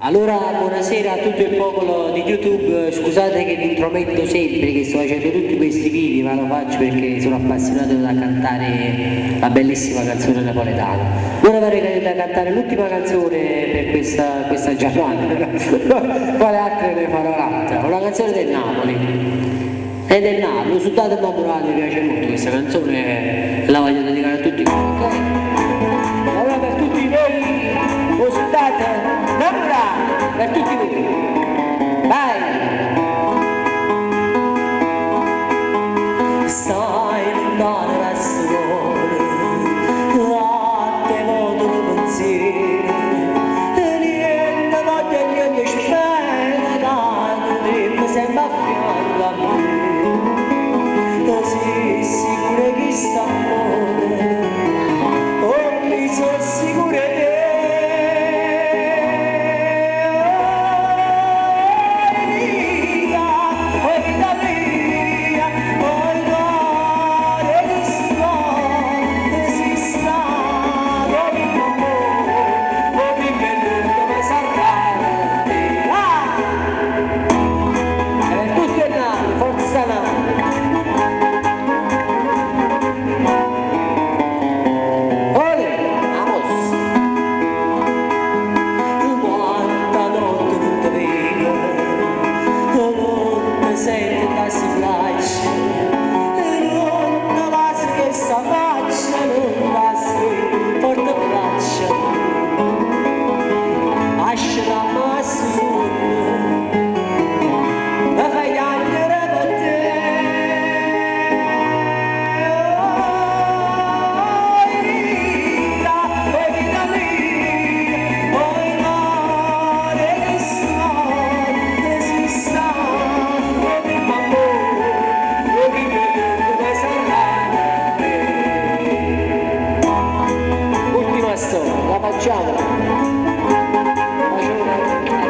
Allora, buonasera a tutto il popolo di YouTube, scusate che vi intrometto sempre che sto facendo tutti questi video, ma lo faccio perché sono appassionato da cantare la bellissima canzone napoletana. Ora vorrei da cantare l'ultima canzone per questa giornata, quale altre ne farò l'altra? Una canzone del Napoli. È del Napoli, lo Soldato Innamorato, mi piace molto questa canzone, la voglio dedicare a tutti, ok? Allora per tutti voi, lo Soldato Innamorato, per tutti voi, vai! Stai lontano da sole, latte vuoto di pensiero, niente voglia che mi spera, tanto mi sembra a fianco a me. Sei sicura che sta amore, oh mi sono sicura che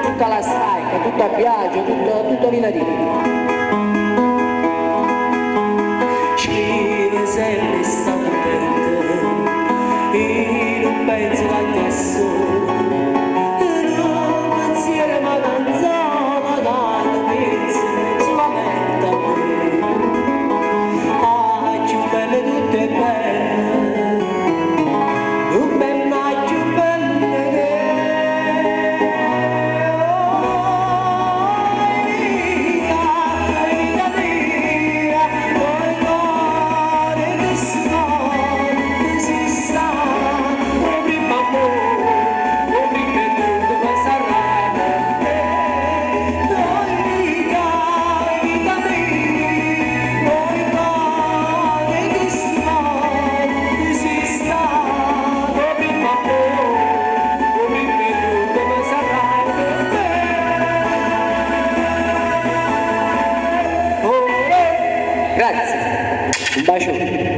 tutta la strike, tutto a viaggio, tutto Viladino. Scrive sempre sta contenta, in un pezzo davanti a solo, non pensiero ma canzone, tanto pensi solamente a me. Ah, più belle tutte belle, non belle mai più belle che grazie, un bacio.